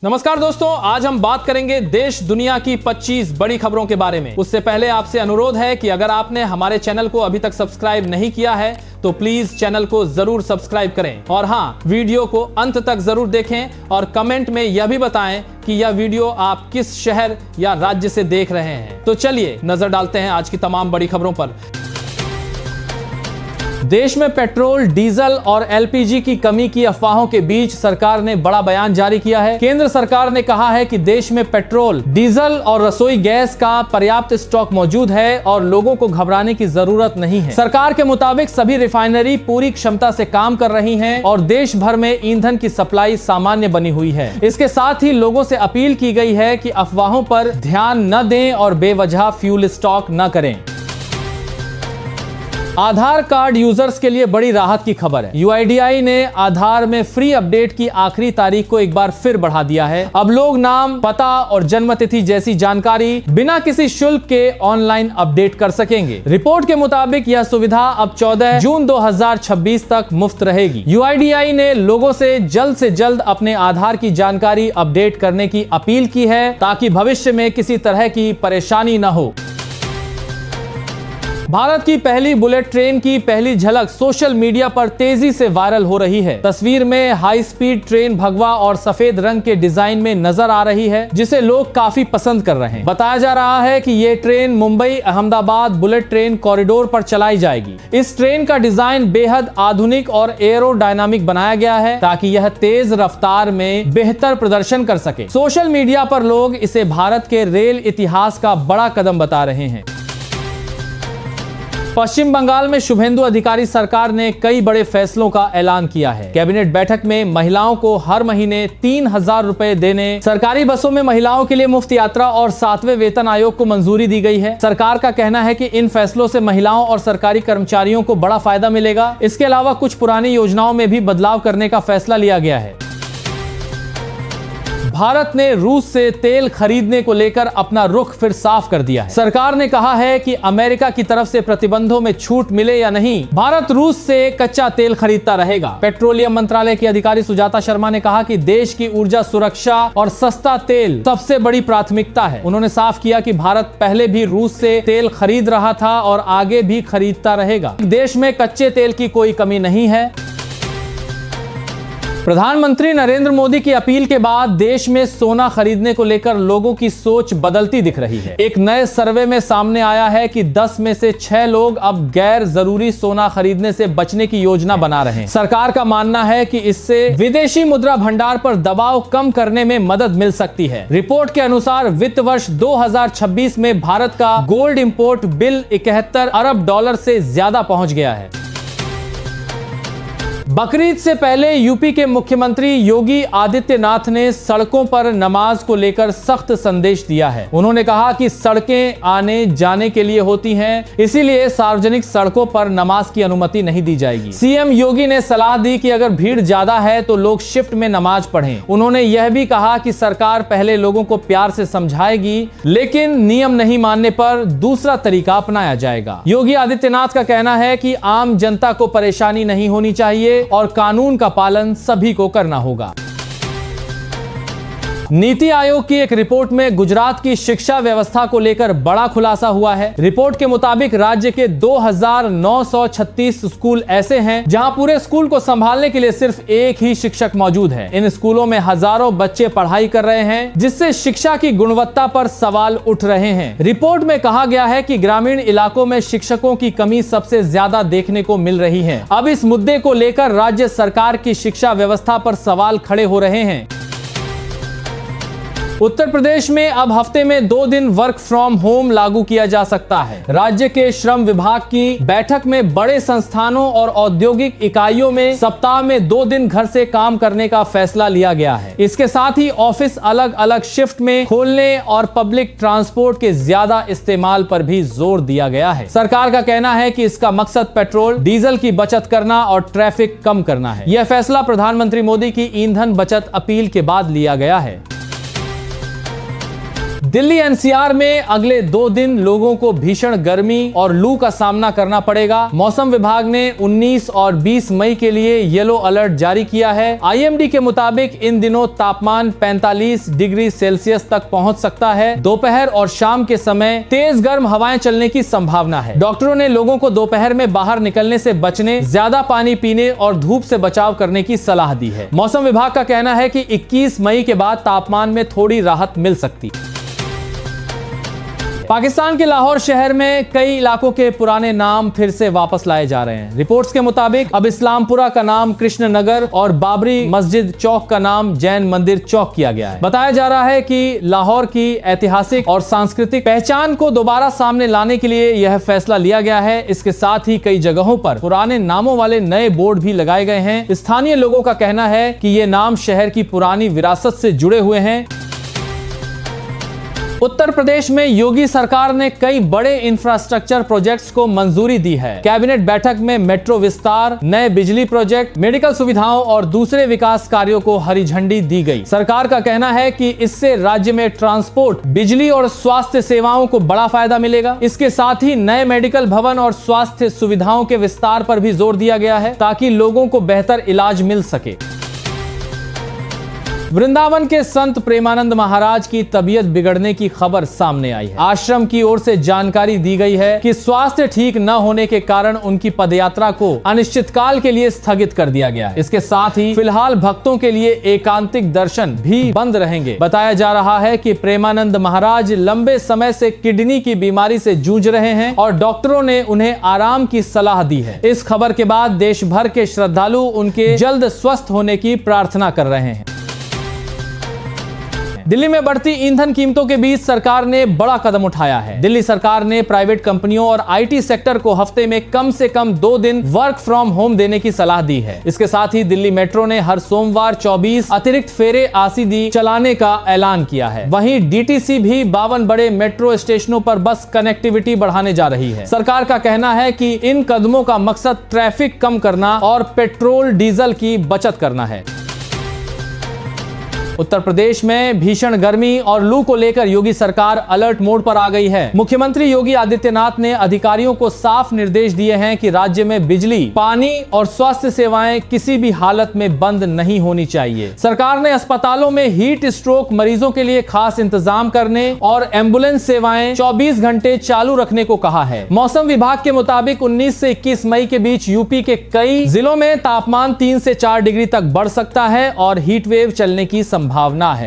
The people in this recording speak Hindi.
नमस्कार दोस्तों, आज हम बात करेंगे देश दुनिया की 25 बड़ी खबरों के बारे में। उससे पहले आपसे अनुरोध है कि अगर आपने हमारे चैनल को अभी तक सब्सक्राइब नहीं किया है तो प्लीज चैनल को जरूर सब्सक्राइब करें और हाँ, वीडियो को अंत तक जरूर देखें और कमेंट में यह भी बताएं कि यह वीडियो आप किस शहर या राज्य से देख रहे हैं। तो चलिए नजर डालते हैं आज की तमाम बड़ी खबरों पर। देश में पेट्रोल, डीजल और एलपीजी की कमी की अफवाहों के बीच सरकार ने बड़ा बयान जारी किया है। केंद्र सरकार ने कहा है कि देश में पेट्रोल, डीजल और रसोई गैस का पर्याप्त स्टॉक मौजूद है और लोगों को घबराने की जरूरत नहीं है। सरकार के मुताबिक सभी रिफाइनरी पूरी क्षमता से काम कर रही हैं और देश भर में ईंधन की सप्लाई सामान्य बनी हुई है। इसके साथ ही लोगों से अपील की गई है कि अफवाहों पर ध्यान न दें और बेवजह फ्यूल स्टॉक न करें। आधार कार्ड यूजर्स के लिए बड़ी राहत की खबर है। यूआईडीआई ने आधार में फ्री अपडेट की आखिरी तारीख को एक बार फिर बढ़ा दिया है। अब लोग नाम, पता और जन्म तिथि जैसी जानकारी बिना किसी शुल्क के ऑनलाइन अपडेट कर सकेंगे। रिपोर्ट के मुताबिक यह सुविधा अब 14 जून 2026 तक मुफ्त रहेगी। यूआईडीआई ने लोगों से जल्द अपने आधार की जानकारी अपडेट करने की अपील की है ताकि भविष्य में किसी तरह की परेशानी न हो। भारत की पहली बुलेट ट्रेन की पहली झलक सोशल मीडिया पर तेजी से वायरल हो रही है। तस्वीर में हाई स्पीड ट्रेन भगवा और सफेद रंग के डिजाइन में नजर आ रही है, जिसे लोग काफी पसंद कर रहे हैं। बताया जा रहा है कि ये train Mumbai Ahmedabad bullet train corridor पर चलाई जाएगी। इस ट्रेन का डिजाइन बेहद आधुनिक और एरोडायनामिक बनाया गया है ताकि यह तेज रफ्तार में बेहतर प्रदर्शन कर सके। सोशल मीडिया पर लोग इसे भारत के रेल इतिहास का बड़ा कदम बता रहे हैं। पश्चिम बंगाल में शुभेंदु अधिकारी सरकार ने कई बड़े फैसलों का ऐलान किया है। कैबिनेट बैठक में महिलाओं को हर महीने 3,000 रुपए देने, सरकारी बसों में महिलाओं के लिए मुफ्त यात्रा और 7वें वेतन आयोग को मंजूरी दी गई है। सरकार का कहना है कि इन फैसलों से महिलाओं और सरकारी कर्मचारियों को बड़ा फायदा मिलेगा। इसके अलावा कुछ पुरानी योजनाओं में भी बदलाव करने का फैसला लिया गया है। भारत ने रूस से तेल खरीदने को लेकर अपना रुख फिर साफ कर दिया है। सरकार ने कहा है कि अमेरिका की तरफ से प्रतिबंधों में छूट मिले या नहीं, भारत रूस से कच्चा तेल खरीदता रहेगा। पेट्रोलियम मंत्रालय की अधिकारी सुजाता शर्मा ने कहा कि देश की ऊर्जा सुरक्षा और सस्ता तेल सबसे बड़ी प्राथमिकता है। उन्होंने साफ किया कि भारत पहले भी रूस से तेल खरीद रहा था और आगे भी खरीदता रहेगा। देश में कच्चे तेल की कोई कमी नहीं है। प्रधानमंत्री नरेंद्र मोदी की अपील के बाद देश में सोना खरीदने को लेकर लोगों की सोच बदलती दिख रही है। एक नए सर्वे में सामने आया है कि 10 में से 6 लोग अब गैर जरूरी सोना खरीदने से बचने की योजना बना रहे हैं। सरकार का मानना है कि इससे विदेशी मुद्रा भंडार पर दबाव कम करने में मदद मिल सकती है। रिपोर्ट के अनुसार वित्त वर्ष 2026 में भारत का गोल्ड इंपोर्ट बिल 71 अरब डॉलर से ज्यादा पहुंच गया है। बकरीद से पहले यूपी के मुख्यमंत्री योगी आदित्यनाथ ने सड़कों पर नमाज को लेकर सख्त संदेश दिया है। उन्होंने कहा कि सड़कें आने जाने के लिए होती हैं, इसीलिए सार्वजनिक सड़कों पर नमाज की अनुमति नहीं दी जाएगी। सीएम योगी ने सलाह दी कि अगर भीड़ ज्यादा है तो लोग शिफ्ट में नमाज पढ़ें। उन्होंने यह भी कहा कि सरकार पहले लोगों को प्यार से समझाएगी, लेकिन नियम नहीं मानने पर दूसरा तरीका अपनाया जाएगा। योगी आदित्यनाथ का कहना है कि आम जनता को परेशानी नहीं होनी चाहिए और कानून का पालन सभी को करना होगा। नीति आयोग की एक रिपोर्ट में गुजरात की शिक्षा व्यवस्था को लेकर बड़ा खुलासा हुआ है। रिपोर्ट के मुताबिक राज्य के 2,936 स्कूल ऐसे हैं जहां पूरे स्कूल को संभालने के लिए सिर्फ एक ही शिक्षक मौजूद है। इन स्कूलों में हजारों बच्चे पढ़ाई कर रहे हैं, जिससे शिक्षा की गुणवत्ता पर सवाल उठ रहे हैं। रिपोर्ट में कहा गया है कि ग्रामीण इलाकों में शिक्षकों की कमी सबसे ज्यादा देखने को मिल रही है। अब इस मुद्दे को लेकर राज्य सरकार की शिक्षा व्यवस्था पर सवाल खड़े हो रहे हैं। उत्तर प्रदेश में अब हफ्ते में 2 दिन वर्क फ्रॉम होम लागू किया जा सकता है। राज्य के श्रम विभाग की बैठक में बड़े संस्थानों और औद्योगिक इकाइयों में सप्ताह में 2 दिन घर से काम करने का फैसला लिया गया है। इसके साथ ही ऑफिस अलग अलग शिफ्ट में खोलने और पब्लिक ट्रांसपोर्ट के ज्यादा इस्तेमाल पर भी जोर दिया गया है। सरकार का कहना है कि इसका मकसद पेट्रोल, डीजल की बचत करना और ट्रैफिक कम करना है। यह फैसला प्रधानमंत्री मोदी की ईंधन बचत अपील के बाद लिया गया है। दिल्ली एनसीआर में अगले 2 दिन लोगों को भीषण गर्मी और लू का सामना करना पड़ेगा। मौसम विभाग ने 19 और 20 मई के लिए येलो अलर्ट जारी किया है। आईएमडी के मुताबिक इन दिनों तापमान 45 डिग्री सेल्सियस तक पहुंच सकता है। दोपहर और शाम के समय तेज गर्म हवाएं चलने की संभावना है। डॉक्टरों ने लोगों को दोपहर में बाहर निकलने से बचने, ज्यादा पानी पीने और धूप से बचाव करने की सलाह दी है। मौसम विभाग का कहना है कि 21 मई के बाद तापमान में थोड़ी राहत मिल सकती है। पाकिस्तान के लाहौर शहर में कई इलाकों के पुराने नाम फिर से वापस लाए जा रहे हैं। रिपोर्ट्स के मुताबिक अब इस्लामपुरा का नाम कृष्ण नगर और बाबरी मस्जिद चौक का नाम जैन मंदिर चौक किया गया है। बताया जा रहा है कि लाहौर की ऐतिहासिक और सांस्कृतिक पहचान को दोबारा सामने लाने के लिए यह फैसला लिया गया है। इसके साथ ही कई जगहों पर पुराने नामों वाले नए बोर्ड भी लगाए गए हैं। स्थानीय लोगों का कहना है कि ये नाम शहर की पुरानी विरासत से जुड़े हुए हैं। उत्तर प्रदेश में योगी सरकार ने कई बड़े इंफ्रास्ट्रक्चर प्रोजेक्ट्स को मंजूरी दी है। कैबिनेट बैठक में मेट्रो विस्तार, नए बिजली प्रोजेक्ट, मेडिकल सुविधाओं और दूसरे विकास कार्यों को हरी झंडी दी गई। सरकार का कहना है कि इससे राज्य में ट्रांसपोर्ट, बिजली और स्वास्थ्य सेवाओं को बड़ा फायदा मिलेगा। इसके साथ ही नए मेडिकल भवन और स्वास्थ्य सुविधाओं के विस्तार पर भी जोर दिया गया है ताकि लोगों को बेहतर इलाज मिल सके। वृंदावन के संत प्रेमानंद महाराज की तबीयत बिगड़ने की खबर सामने आई है। आश्रम की ओर से जानकारी दी गई है कि स्वास्थ्य ठीक न होने के कारण उनकी पदयात्रा को अनिश्चितकाल के लिए स्थगित कर दिया गया है। इसके साथ ही फिलहाल भक्तों के लिए एकांतिक दर्शन भी बंद रहेंगे। बताया जा रहा है कि प्रेमानंद महाराज लंबे समय से किडनी की बीमारी से जूझ रहे हैं और डॉक्टरों ने उन्हें आराम की सलाह दी है। इस खबर के बाद देश भर के श्रद्धालु उनके जल्द स्वस्थ होने की प्रार्थना कर रहे हैं। दिल्ली में बढ़ती ईंधन कीमतों के बीच सरकार ने बड़ा कदम उठाया है। दिल्ली सरकार ने प्राइवेट कंपनियों और आईटी सेक्टर को हफ्ते में कम से कम 2 दिन वर्क फ्रॉम होम देने की सलाह दी है। इसके साथ ही दिल्ली मेट्रो ने हर सोमवार 24 अतिरिक्त फेरे आसीदी चलाने का ऐलान किया है। वहीं डीटीसी भी 52 बड़े मेट्रो स्टेशनों पर बस कनेक्टिविटी बढ़ाने जा रही है। सरकार का कहना है कि इन कदमों का मकसद ट्रैफिक कम करना और पेट्रोल डीजल की बचत करना है। उत्तर प्रदेश में भीषण गर्मी और लू को लेकर योगी सरकार अलर्ट मोड पर आ गई है। मुख्यमंत्री योगी आदित्यनाथ ने अधिकारियों को साफ निर्देश दिए हैं कि राज्य में बिजली, पानी और स्वास्थ्य सेवाएं किसी भी हालत में बंद नहीं होनी चाहिए। सरकार ने अस्पतालों में हीट स्ट्रोक मरीजों के लिए खास इंतजाम करने और एम्बुलेंस सेवाएं 24 घंटे चालू रखने को कहा है। मौसम विभाग के मुताबिक 19 से 21 मई के बीच यूपी के कई जिलों में तापमान 3 से 4 डिग्री तक बढ़ सकता है और हीट वेव चलने की संभावना है।